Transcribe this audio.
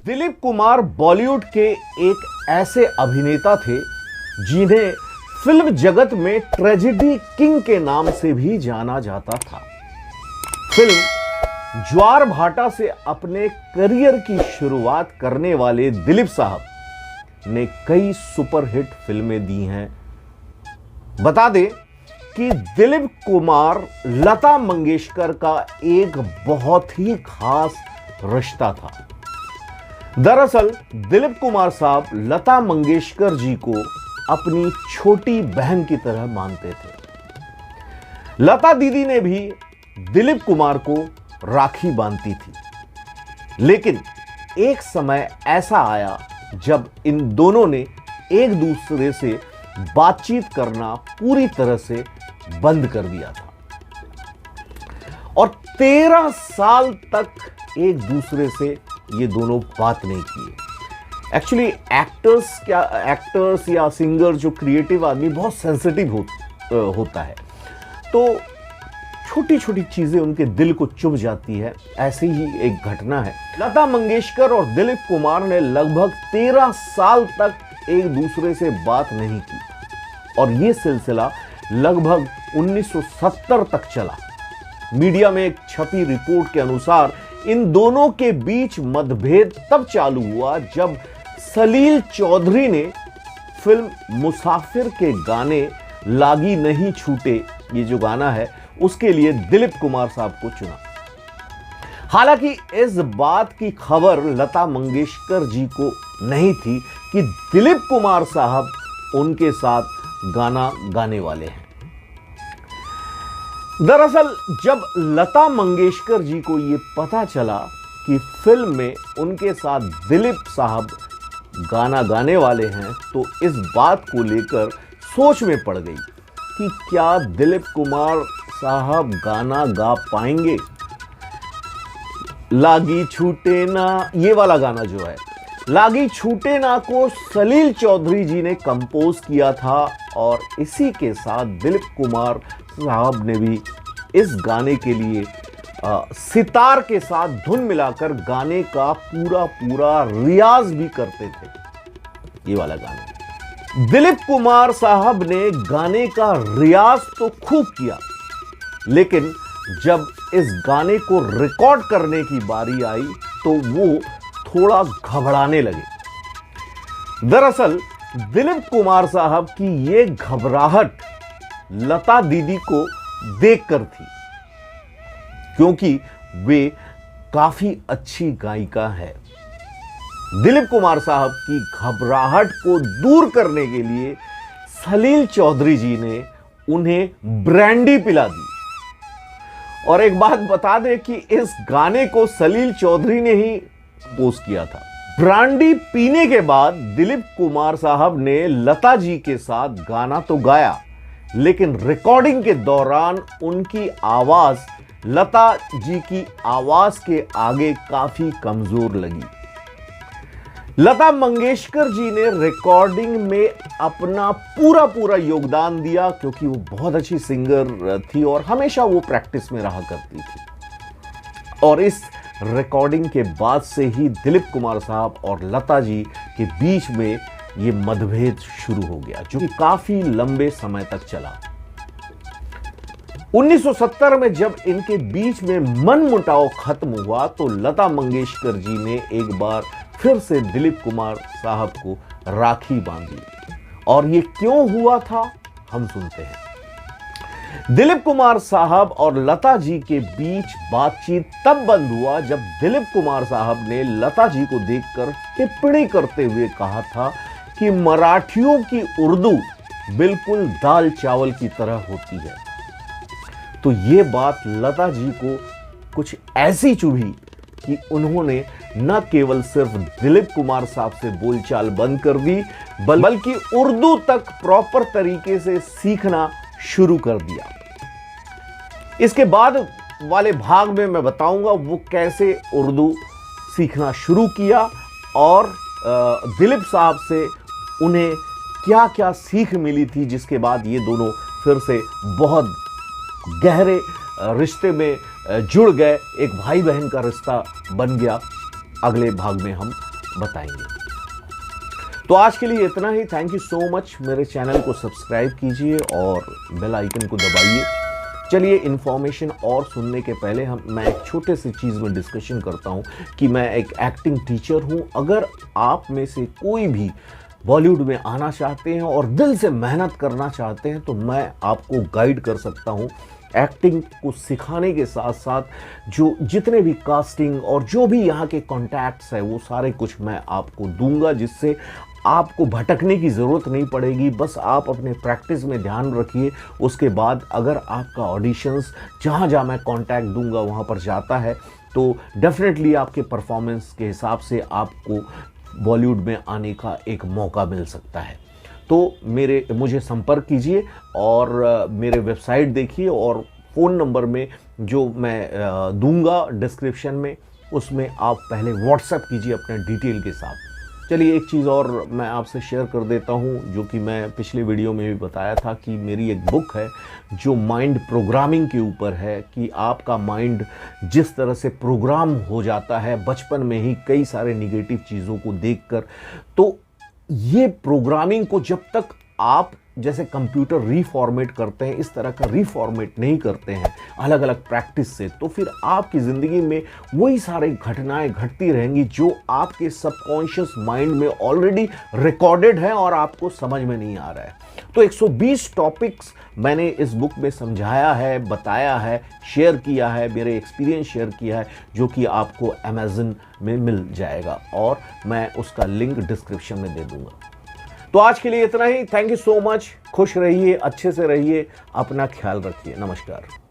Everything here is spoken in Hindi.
दिलीप कुमार बॉलीवुड के एक ऐसे अभिनेता थे जिन्हें फिल्म जगत में ट्रेजेडी किंग के नाम से भी जाना जाता था। फिल्म ज्वार भाटा से अपने करियर की शुरुआत करने वाले दिलीप साहब ने कई सुपरहिट फिल्में दी हैं। बता दें कि दिलीप कुमार लता मंगेशकर का एक बहुत ही खास रिश्ता था। दरअसल दिलीप कुमार साहब लता मंगेशकर जी को अपनी छोटी बहन की तरह मानते थे। लता दीदी ने भी दिलीप कुमार को राखी बांधती थी, लेकिन एक समय ऐसा आया जब इन दोनों ने एक दूसरे से बातचीत करना पूरी तरह से बंद कर दिया था और 13 साल तक एक दूसरे से ये दोनों बात नहीं किए। एक्चुअली एक्टर्स या सिंगर जो क्रिएटिव आदमी बहुत सेंसिटिव होता है, तो छोटी छोटी चीजें उनके दिल को चुभ जाती है। ऐसी ही एक घटना है। लता मंगेशकर और दिलीप कुमार ने लगभग 13 साल तक एक दूसरे से बात नहीं की और ये सिलसिला लगभग 1970 तक चला। मीडिया में एक छपी रिपोर्ट के अनुसार इन दोनों के बीच मतभेद तब चालू हुआ जब सलील चौधरी ने फिल्म मुसाफिर के गाने लागी नहीं छूटे, ये जो गाना है, उसके लिए दिलीप कुमार साहब को चुना। हालांकि इस बात की खबर लता मंगेशकर जी को नहीं थी कि दिलीप कुमार साहब उनके साथ गाना गाने वाले हैं। दरअसल जब लता मंगेशकर जी को यह पता चला कि फिल्म में उनके साथ दिलीप साहब गाना गाने वाले हैं, तो इस बात को लेकर सोच में पड़ गई कि क्या दिलीप कुमार साहब गाना गा पाएंगे। लागी छूटे ना, ये वाला गाना जो है, लागी छूटे ना को सलील चौधरी जी ने कंपोज किया था और इसी के साथ दिलीप कुमार साहब ने भी इस गाने के लिए सितार के साथ धुन मिलाकर गाने का पूरा रियाज भी करते थे। ये वाला गाना दिलीप कुमार साहब ने गाने का रियाज तो खूब किया, लेकिन जब इस गाने को रिकॉर्ड करने की बारी आई तो वो थोड़ा घबराने लगे। दरअसल दिलीप कुमार साहब की ये घबराहट लता दीदी को देखकर थी, क्योंकि वे काफी अच्छी गायिका है। दिलीप कुमार साहब की घबराहट को दूर करने के लिए सलील चौधरी जी ने उन्हें ब्रांडी पिला दी। और एक बात बता दें कि इस गाने को सलील चौधरी ने ही कंपोज किया था। ब्रांडी पीने के बाद दिलीप कुमार साहब ने लता जी के साथ गाना तो गाया, लेकिन रिकॉर्डिंग के दौरान उनकी आवाज लता जी की आवाज के आगे काफी कमजोर लगी। लता मंगेशकर जी ने रिकॉर्डिंग में अपना पूरा योगदान दिया, क्योंकि वो बहुत अच्छी सिंगर थी और हमेशा वो प्रैक्टिस में रहा करती थी। और इस रिकॉर्डिंग के बाद से ही दिलीप कुमार साहब और लता जी के बीच में ये मतभेद शुरू हो गया, जो कि काफी लंबे समय तक चला। 1970 में जब इनके बीच में मनमुटाव खत्म हुआ तो लता मंगेशकर जी ने एक बार फिर से दिलीप कुमार साहब को राखी बांधी। और ये क्यों हुआ था, हम सुनते हैं। दिलीप कुमार साहब और लता जी के बीच बातचीत तब बंद हुआ जब दिलीप कुमार साहब ने लता जी को देखकर टिप्पणी करते हुए कहा था कि मराठियों की उर्दू बिल्कुल दाल चावल की तरह होती है। तो ये बात लता जी को कुछ ऐसी चुभी कि उन्होंने न केवल सिर्फ दिलीप कुमार साहब से बोलचाल बंद कर दी, बल्कि उर्दू तक प्रॉपर तरीके से सीखना शुरू कर दिया। इसके बाद वाले भाग में मैं बताऊंगा वो कैसे उर्दू सीखना शुरू किया और दिलीप साहब से उन्हें क्या क्या सीख मिली थी, जिसके बाद ये दोनों फिर से बहुत गहरे रिश्ते में जुड़ गए, एक भाई बहन का रिश्ता बन गया। अगले भाग में हम बताएंगे। तो आज के लिए इतना ही। Thank you so much. मेरे चैनल को सब्सक्राइब कीजिए और बेल आइकन को दबाइए। चलिए, इन्फॉर्मेशन और सुनने के पहले मैं एक छोटे से चीज़ में डिस्कशन करता हूं कि मैं एक एक्टिंग टीचर हूं। अगर आप में से कोई भी बॉलीवुड में आना चाहते हैं और दिल से मेहनत करना चाहते हैं तो मैं आपको गाइड कर सकता हूं। एक्टिंग को सिखाने के साथ साथ जो जितने भी कास्टिंग और जो भी यहाँ के कॉन्टैक्ट्स है वो सारे कुछ मैं आपको दूंगा, जिससे आपको भटकने की ज़रूरत नहीं पड़ेगी। बस आप अपने प्रैक्टिस में ध्यान रखिए। उसके बाद अगर आपका ऑडिशंस जहाँ जहाँ मैं कॉन्टैक्ट दूंगा वहाँ पर जाता है तो डेफिनेटली आपके परफॉर्मेंस के हिसाब से आपको बॉलीवुड में आने का एक मौका मिल सकता है। तो मुझे संपर्क कीजिए और मेरे वेबसाइट देखिए और फ़ोन नंबर में जो मैं दूंगा डिस्क्रिप्शन में, उसमें आप पहले व्हाट्सएप कीजिए अपने डिटेल के साथ। चलिए, एक चीज़ और मैं आपसे शेयर कर देता हूं, जो कि मैं पिछले वीडियो में भी बताया था कि मेरी एक बुक है जो माइंड प्रोग्रामिंग के ऊपर है, कि आपका माइंड जिस तरह से प्रोग्राम हो जाता है बचपन में ही कई सारे निगेटिव चीज़ों को देखकर, तो ये प्रोग्रामिंग को जब तक आप जैसे कंप्यूटर रीफॉर्मेट करते हैं, इस तरह का रीफॉर्मेट नहीं करते हैं अलग अलग प्रैक्टिस से, तो फिर आपकी ज़िंदगी में वही सारी घटनाएं घटती रहेंगी जो आपके सबकॉन्शियस माइंड में ऑलरेडी रिकॉर्डेड है और आपको समझ में नहीं आ रहा है। तो 120 टॉपिक्स मैंने इस बुक में समझाया है, बताया है, शेयर किया है, मेरे एक्सपीरियंस शेयर किया है, जो कि आपको अमेज़न में मिल जाएगा और मैं उसका लिंक डिस्क्रिप्शन में दे दूंगा। तो आज के लिए इतना ही। Thank you so much. खुश रहिए, अच्छे से रहिए, अपना ख्याल रखिए। नमस्कार।